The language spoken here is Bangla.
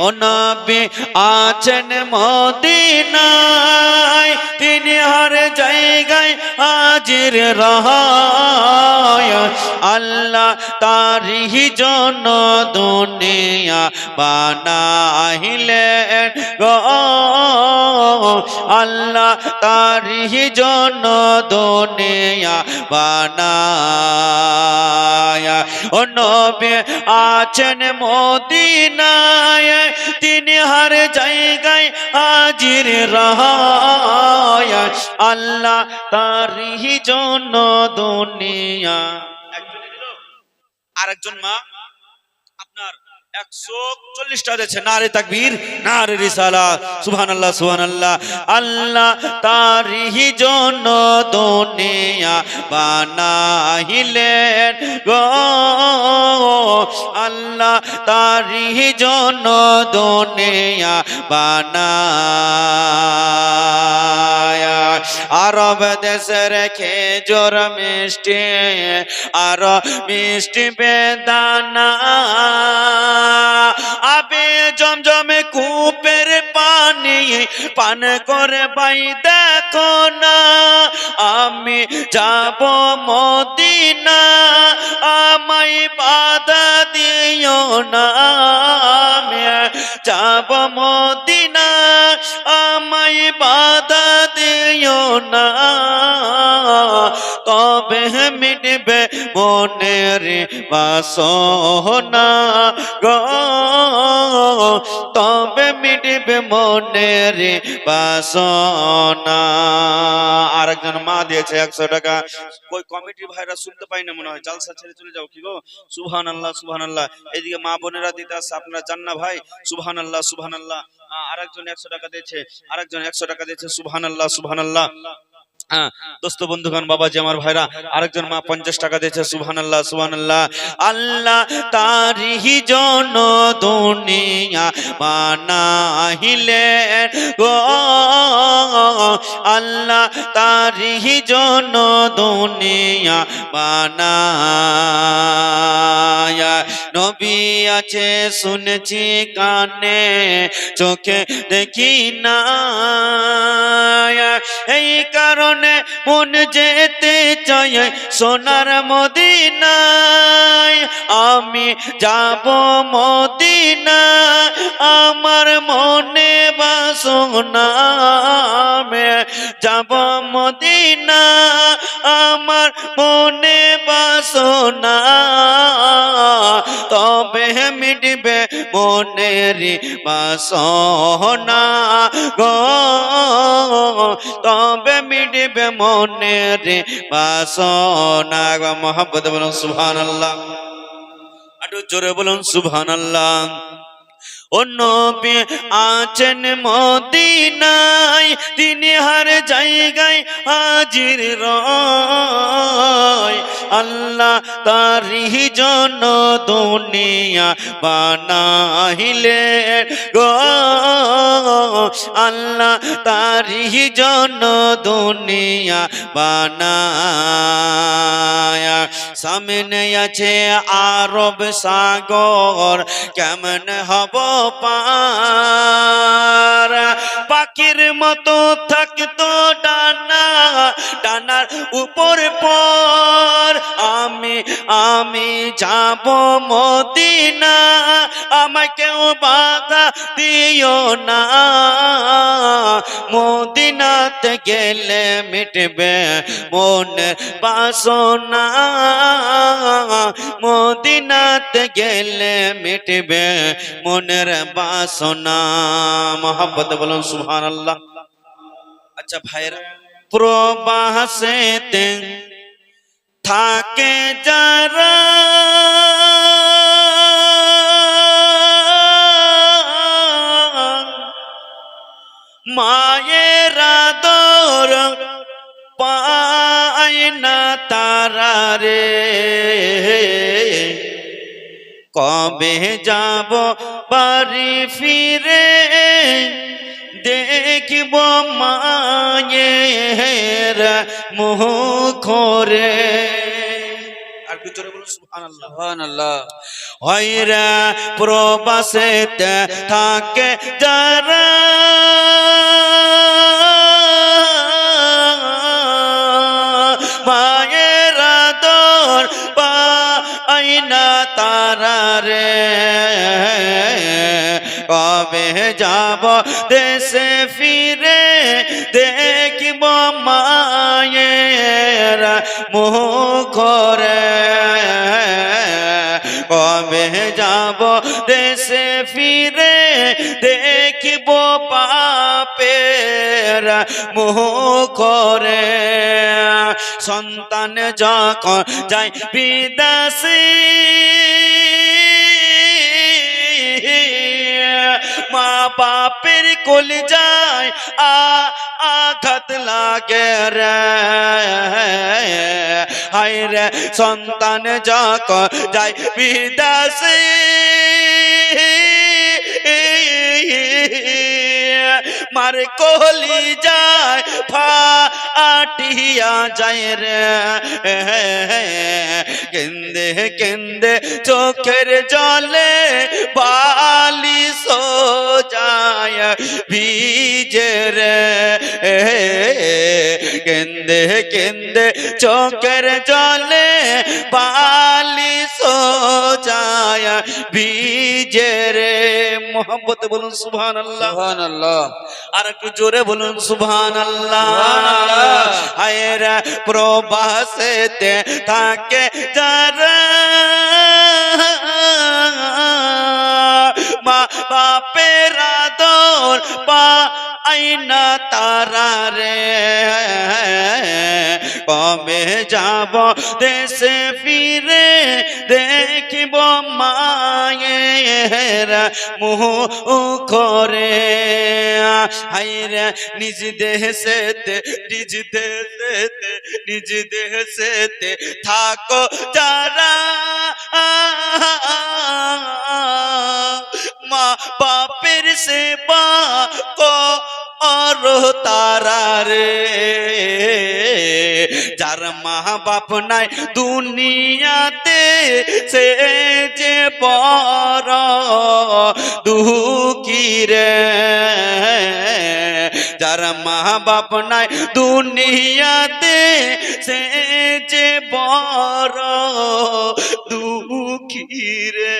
ও নবী আছেন মদিনায়, তিনি হর জায়গায় হাজির রহায়। আল্লাহ তারই জন্য দুনিয়া বানাইলেন গো, আল্লাহ তারই জন্য দুনিয়া বানায়া। ও নবী আছেন মদিনায়, তিনি হর জায়গায় হাজির রহায়। আল্লাহ তারই জন্য দুনিয়া। আরেকজন মা আপনার 140টা দিয়েছে। নারে তাকবীর, নারে রিসালাত, সুবহানাল্লাহ সুবহানাল্লাহ। আল্লাহ তারই জন্য দুনিয়া বানাইলেন গো, আল্লাহ তারই জন্য দুনিয়া বানায়া। আরব দেশের খেজুর মিষ্টি, আর মিষ্টি বেদানা, আবে জমজমে কূপের পানি পান করে ভাই দেখো না। আমি যাব মদিনা, আমায় বাধা দিও না। আমি যাব মদিনা, আমায় বাধা দিও না। তবে মিটবে মনের বাসনা গো, তবে মিটবে মনের বাসনা। আরেকজন মা দিয়েছে 100 টাকা। ওই কমিটির ভাইরা শুনতে পাই না মনে হয়, জালসা ছেড়ে চলে যাও কি গো? সুবহানাল্লাহ সুবহানাল্লাহ। এদিকে মা বোনেরা দিতে আসছে, আপনারা জান না ভাই? সুবহানাল্লাহ সুবহানাল্লাহ। আরেকজন 100 টাকা দিয়েছে, আরেকজন 100 টাকা দিয়েছে। সুবহানাল্লাহ সুবহানাল্লাহ। দোস্ত বন্ধুগণ বাবাজি আমার ভাইরা, আরেকজন মা 50 টাকা দিয়েছে। সুবহানাল্লাহ সুবহানাল্লাহ। আল্লাহ তারই জন্য দুনিয়া বানাইলেন গো, আল্লাহ তারই জন্য দুনিয়া বানায়া। নবী আছে শুনেছি কানে, চোখে দেখি না, এই কারণে মন যেতে চাই সোনার মদিনায়। আমি যাব মদিনা, আমার মনে বাসনা। আমি যাব মদিনা, আমার মনে বাসনা। তবে মিটবে মনের বাসনা গো, তবে মিটবে মনের বাসনা। মোহাম্মদ বলুন সুবহানাল্লাহ, একটু জোরে বলুন সুবহানাল্লাহ। ও নবী আছেন মদিনায়, তিনি হর জায়গায় হাজির রয়। আল্লাহ তারই জন্য দুনিয়া বানাইলেন গো, আল্লাহ তারই জন্য দুনিয়া বানায়া। সামনে আছে আরব সাগর, কেমন হব পার। পাখির মতো থাকতো ডানা, ডানার উপর পর। আমি যাব মদিনা, আমায় কেউ বাধা দিও না। মদিনাতে গেলে মিটবে মনের বাসনা, মদিনাতে গেলে মিটবে মনের বাসনা। মোহাম্মদ বলুন সুবহানাল্লাহ। আচ্ছা ভাইরা, প্রবাসেতে থাকে যারা, মায়ের আদর পায় না তারা রে। কবে যাব বাড়ি ফিরে, দেখব মায়ের মুখ রে। আর কি জোরে বলুন। সুবহানাল্লাহ। হয়রা প্রবাসেতে থাকে যারা মায়ের আদর পায় না তারা রে কবে যাব দেশে ফিরে দেখিব মায়ের মুখ রে কবে যাব দেশে ফিরে দেখিব বাপের মুখ রে সন্তান যখন যায় বিদেশে মা বাপের কোল যায় আঘাত লাগে রে হায় রে সন্তান যখন যায় বিদেশে মার কোলি যায় ফাটিয়া যায় রে কেন্দে কেন্দে চোখের জলে বালি সো যায় ভিজে রে কেন্দে কেন্দে চোখের জলে বালি সো যায় ভিজে রে মোহাম্মত বলুন সুবহানাল্লাহ সুবহানাল্লাহ। আর একটু জোরে বলুন সুবহানাল্লাহ সুবহানাল্লাহ। হায়রা প্রবাসেতে থাকে যারা মা বাপের আদর পায় না তারা রে কবে যাব দেশে ফিরে দেখিব মায়ের মুখ রে হায়রা নিজ দেশেতে নিজ দেশেতে থাকো যারা মা বাপের সেবা করো তারা রে যার মা বাপ নাই দুনিয়াতে সে যে বড় দুঃখী রে যার মা বাপ নাই দুনিয়াতে সে যে বড় দুঃখী রে